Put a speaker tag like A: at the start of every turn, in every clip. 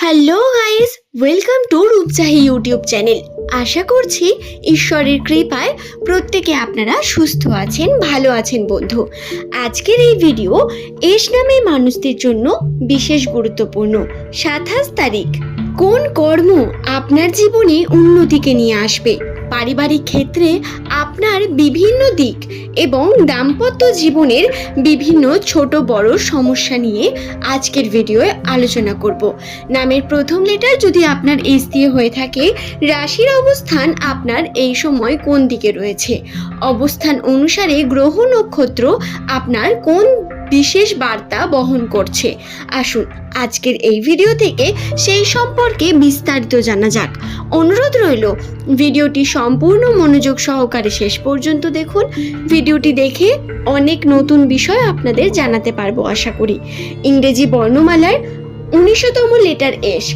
A: Hello guys, welcome to রূপচাহি YouTube channel. আশা করছি ঈশ্বরের কৃপায় প্রত্যেকে আপনারা সুস্থ আছেন, ভালো আছেন বন্ধু। আজকের এই ভিডিও এস নামে মানুষদের জন্য বিশেষ গুরুত্বপূর্ণ। 27 তারিখ কোন কর্ম আপনার জীবনে উন্নতিকে নিয়ে আসবে, পারিবারিক ক্ষেত্রে আপনার বিভিন্ন দিক এবং দাম্পত্য জীবনের বিভিন্ন ছোট বড় সমস্যা নিয়ে আজকের ভিডিওয়ে আলোচনা করব। নামের প্রথম লেটার যদি আপনার এস দিয়ে হয়ে থাকে, রাশির অবস্থান আপনার এই সময় কোন দিকে রয়েছে, অবস্থান অনুসারে গ্রহ নক্ষত্র আপনার কোন বিশেষ বার্তা বহন করছে। আসুন আজকের এই ভিডিও থেকে সেই সম্পর্কে বিস্তারিত জানা যাক। অনুরোধ রইল ভিডিওটি সম্পূর্ণ মনোযোগ সহকারে শেষ পর্যন্ত দেখুন। ভিডিওটি দেখে অনেক নতুন বিষয় আপনাদের জানাতে পারবো আশা করি। ইংরেজি বর্ণমালার 19তম লেটার এস।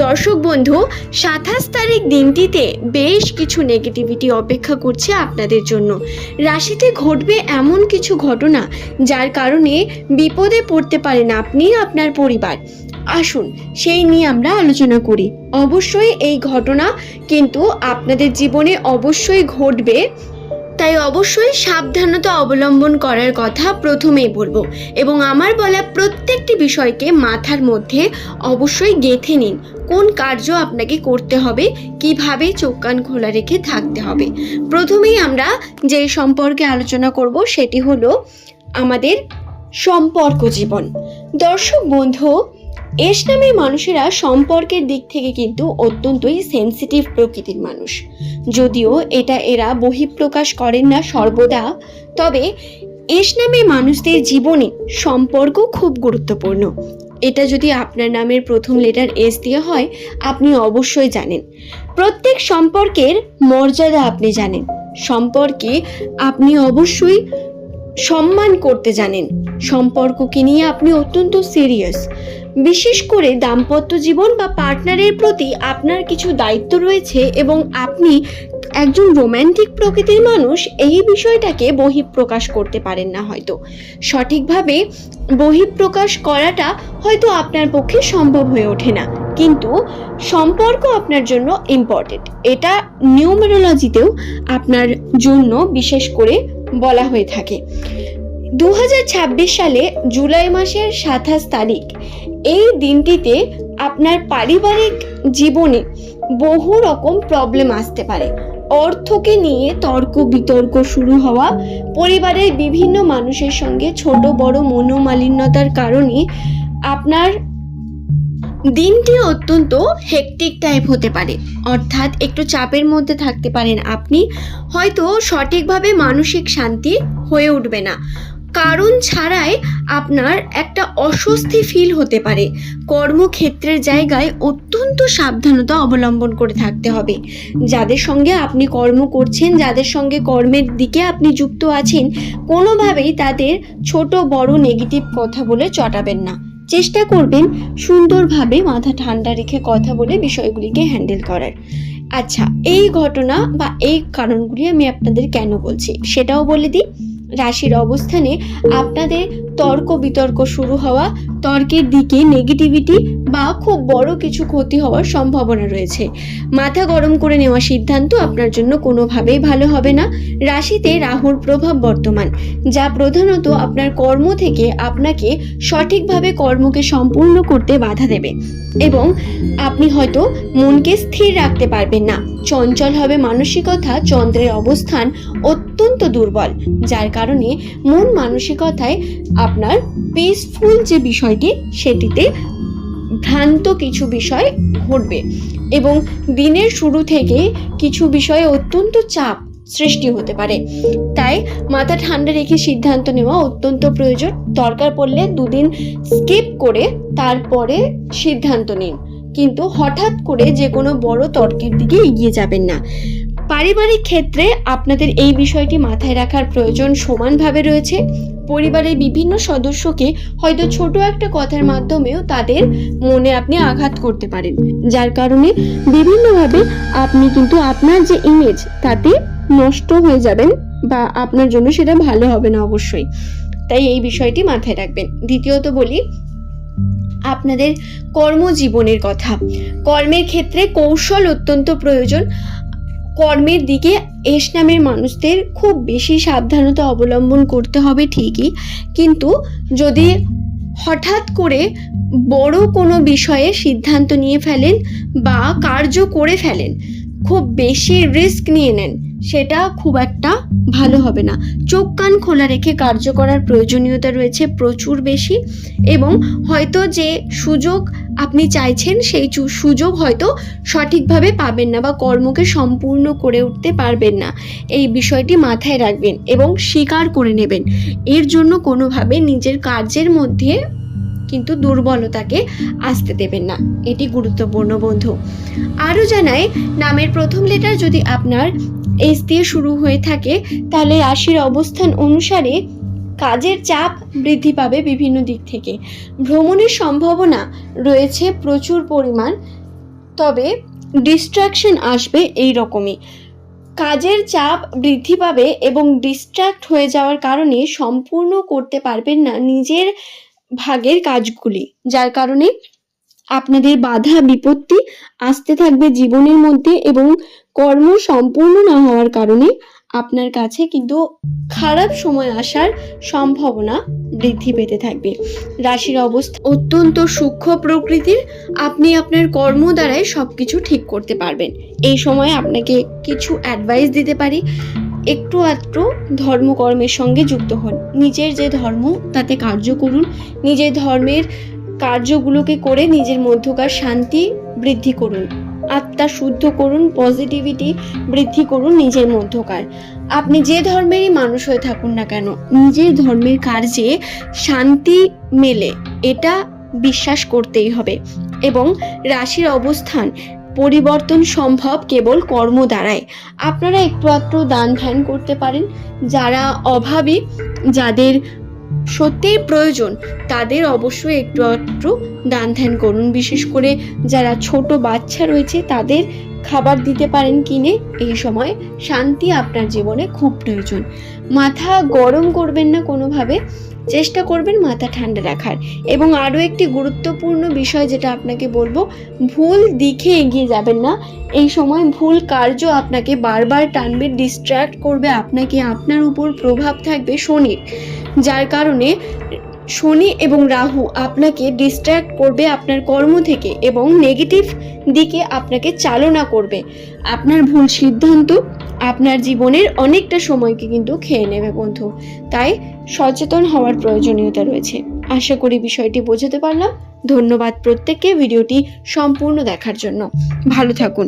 A: দর্শক বন্ধু, 27 তারিখ দিনটিতে বেশ কিছু নেগেটিভিটি অপেক্ষা করছে আপনাদের জন্য। রাশিতে ঘটবে এমন কিছু ঘটনা যার কারণে বিপদে পড়তে পারেন আপনি, আপনার পরিবার। আসুন সেই নিয়ে আমরা আলোচনা করি। অবশ্যই এই ঘটনা কিন্তু আপনাদের জীবনে অবশ্যই ঘটবে, তাই অবশ্যই সাবধানতা অবলম্বন করার কথা প্রথমেই বলবো এবং আমার বলা প্রত্যেকটি বিষয়কে মাথার মধ্যে অবশ্যই গেঁথে নিন। কোন কার্য আপনাকে করতে হবে, কিভাবে চোখ কান খোলা রেখে থাকতে হবে। প্রথমেই আমরা যে সম্পর্কে আলোচনা করব সেটি হলো আমাদের সম্পর্ক জীবন। দর্শক বন্ধু, এস নামের মানুষেরা সম্পর্কের দিক থেকে কিন্তু অত্যন্তই সেন্সিটিভ প্রকৃতির মানুষ। যদিও এটা এরা বহিঃপ্রকাশ করেন না সর্বদা, তবে এস নামের মানুষদের জীবনে সম্পর্ক খুব গুরুত্বপূর্ণ। এটা যদি আপনার নামের প্রথম লেটার এস দিয়ে হয়, আপনি অবশ্যই জানেন। প্রত্যেক সম্পর্কের মর্যাদা আপনি জানেন, সম্পর্কে আপনি অবশ্যই সম্মান করতে জানেন, সম্পর্ককে নিয়ে আপনি অত্যন্ত সিরিয়াস। বিশেষ করে দাম্পত্য জীবন বা পার্টনারের প্রতি আপনার কিছু দায়িত্ব রয়েছে এবং আপনি একজন রোম্যান্টিক প্রকৃতির মানুষ। এই বিষয়টাকে বহিঃপ্রকাশ করতে পারেন না, হয়তো সঠিকভাবে বহিঃপ্রকাশ করাটা হয়তো আপনার পক্ষে সম্ভব হয়ে ওঠে না, কিন্তু সম্পর্ক আপনার জন্য ইম্পর্টেন্ট। এটা নিউমেরোলজিতেও আপনার জন্য বিশেষ করে বলা হয়ে থাকে। 2026 সালে জুলাই মাসের 27 তারিখ এই দিনটিতে আপনার পারিবারিক জীবনে বহু রকম প্রবলেম আসতে পারে। অর্থকে নিয়ে তর্ক বিতর্ক শুরু হওয়া, পরিবারের বিভিন্ন মানুষের সঙ্গে ছোট বড় মনোমালিন্যতার কারণে আপনার দিনটি অত্যন্ত হেকটিক টাইপ হতে পারে, অর্থাৎ একটু চাপের মধ্যে থাকতে পারেন আপনি। হয়তো সঠিকভাবে মানসিক শান্তি হয়ে উঠবে না, কারণ ছাড়াই আপনার একটা অস্বস্তি ফিল হতে পারে। কর্মক্ষেত্রের জায়গায় অত্যন্ত সাবধানতা অবলম্বন করে থাকতে হবে। যাদের সঙ্গে আপনি কর্ম করছেন, যাদের সঙ্গে কর্মের দিকে আপনি যুক্ত আছেন, কোনোভাবেই তাদের ছোট বড় নেগেটিভ কথা বলে চটাবেন না। চেষ্টা করবেন সুন্দরভাবে মাথা ঠান্ডা রেখে কথা বলে বিষয়গুলিকে হ্যান্ডেল করার। আচ্ছা, এই ঘটনা বা এই কারণগুলি আমি আপনাদের কেন বলছি সেটাও বলে দিই। রাশির অবস্থানে আপনাদের তর্ক বিতর্ক শুরু হওয়া, তর্কের দিকে নেগেটিভিটি বা খুব বড় কিছু ক্ষতি হওয়ার সম্ভাবনা রয়েছে। মাথা গরম করে নেওয়া সিদ্ধান্ত আপনার জন্য কোনোভাবেই ভালো হবে না। রাশিতে রাহুর প্রভাব বর্তমান, যা প্রধানত আপনার কর্ম থেকে আপনাকে সঠিকভাবে কর্মকে সম্পূর্ণ করতে বাধা দেবে এবং আপনি হয়তো মনকে স্থির রাখতে পারবেন না। চঞ্চল হবে মানসিকতা। চন্দ্রের অবস্থান অত্যন্ত দুর্বল, যার কারণে মন মানসিকতায় আপনার পিসফুল যে বিষয়টি সেটিতে ভ্রান্ত কিছু বিষয় ঘটবে এবং দিনের শুরু থেকে কিছু বিষয়ে অত্যন্ত চাপ সৃষ্টি হতে পারে। তাই মাথা ঠান্ডা রেখে সিদ্ধান্ত নেওয়া অত্যন্ত প্রয়োজন। দরকার পড়লে 2 দিন স্কিপ করে তারপরে সিদ্ধান্ত নিন, কিন্তু হঠাৎ করে যে কোনো বড় তর্কের দিকে এগিয়ে যাবেন না। পারিবারিক ক্ষেত্রে আপনাদের এই বিষয়টি মাথায় রাখার প্রয়োজন সমানভাবে রয়েছে। পরিবারের বিভিন্ন সদস্যকে হয়তো ছোট একটা কথার মাধ্যমেও তাদের মনে আপনি আঘাত করতে পারেন, যার কারণে বিভিন্নভাবে আপনি কিন্তু আপনার যে ইমেজ তাতে নষ্ট হয়ে যাবেন বা আপনার জন্য সেটা ভালো হবে না অবশ্যই। তাই এই বিষয়টি মাথায় রাখবেন। দ্বিতীয়ত বলি, আপনাদের কর্মজীবনের কথা। কর্মের ক্ষেত্রে কৌশল অত্যন্ত প্রয়োজন। কর্মের দিকে এস নামের মানুষদের খুব বেশি সাবধানতা অবলম্বন করতে হবে ঠিকই, কিন্তু যদি হঠাৎ করে বড় কোনো বিষয়ে সিদ্ধান্ত নিয়ে ফেলেন বা কার্য করে ফেলেন, খুব বেশি রিস্ক নিয়ে নেন, সেটা খুব একটা ভালো হবে না। চোখ কান খোলা রেখে কার্য করার প্রয়োজনীয়তা রয়েছে প্রচুর বেশি, এবং হয়তো যে সুযোগ আপনি চাইছেন সেই সুযোগ হয়তো সঠিকভাবে পাবেন না বা কর্মকে সম্পূর্ণ করে উঠতে পারবেন না। এই বিষয়টি মাথায় রাখবেন এবং স্বীকার করে নেবেন। এর জন্য কোনোভাবে নিজের কার্যের মধ্যে কিন্তু দুর্বলতাকে আসতে দেবেন না, এটি গুরুত্বপূর্ণ বন্ধু। আরও জানাই, নামের প্রথম লেটার যদি আপনার এস দিয়ে শুরু হয়ে থাকে, তাহলে রাশির অবস্থান অনুসারে কাজের চাপ বৃদ্ধি পাবে বিভিন্ন দিক থেকে। ভ্রমণের সম্ভাবনা রয়েছে প্রচুর পরিমাণ, তবে ডিস্ট্রাকশন আসবে এই রকমই। কাজের চাপ বৃদ্ধি পাবে এবং ডিস্ট্র্যাক্ট হয়ে যাওয়ার কারণে সম্পূর্ণ করতে পারবেন না নিজের ভাগের কাজগুলি, যার কারণে আপনাদের বাধা বিপত্তি আসতে থাকবে জীবনের মধ্যে, এবং কর্ম সম্পূর্ণ না হওয়ার কারণে আপনার কাছে কিন্তু খারাপ সময় আসার সম্ভাবনা বৃদ্ধি পেতে থাকবে। রাশির অবস্থা অত্যন্ত সূক্ষ্ম প্রকৃতির, আপনি আপনার কর্ম দ্বারাই সবকিছু ঠিক করতে পারবেন। এই সময় আপনাকে কিছু অ্যাডভাইস দিতে পারি, একটু আধটু ধর্মকর্মের সঙ্গে যুক্ত হন। নিজের যে ধর্ম তাতে কার্য করুন, নিজের ধর্মের কার্যগুলোকে করে নিজের মধ্যকার শান্তি বৃদ্ধি করুন, আত্মা শুদ্ধ করুন, পজিটিভিটি বৃদ্ধি করুন নিজের মধ্যকার। আপনি যে ধর্মেরই মানুষ হয়ে থাকুন না কেন, নিজের ধর্মের কার্যে শান্তি মেলে এটা বিশ্বাস করতেই হবে। এবং রাশির অবস্থান পরিবর্তন সম্ভব কেবল কর্ম দ্বারাই। আপনারা একটু আধটু দান ধ্যান করতে পারেন। যারা অভাবী, যাদের সত্যিই প্রয়োজন, তাদের অবশ্যই একটু আধটু দান ধ্যান করুন। বিশেষ করে যারা ছোট বাচ্চা রয়েছে তাদের খাবার দিতে পারেন কিনে। এই সময় শান্তি আপনার জীবনে খুব প্রয়োজন। মাথা গরম করবেন না কোনোভাবে, চেষ্টা করবেন মাথা ঠান্ডা রাখার। এবং আরও একটি গুরুত্বপূর্ণ বিষয় যেটা আপনাকে বলবো, ভুল দিকে এগিয়ে যাবেন না। এই সময় ভুল কার্য আপনাকে বারবার টানবে, ডিস্ট্র্যাক্ট করবে আপনাকে, আপনার উপর প্রভাব থাকবে শনির, যার কারণে শনি এবং রাহু আপনাকে ডিস্ট্র্যাক্ট করবে আপনার কর্ম থেকে এবং নেগেটিভ দিকে আপনাকে চালনা করবে। আপনার ভুল সিদ্ধান্ত আপনার জীবনের অনেকটা সময়কে কিন্তু খেয়ে নেবে বন্ধু। তাই সচেতন হওয়ার প্রয়োজনীয়তা রয়েছে। আশা করি বিষয়টি বোঝাতে পারলাম। ধন্যবাদ প্রত্যেককে ভিডিওটি সম্পূর্ণ দেখার জন্য। ভালো থাকুন।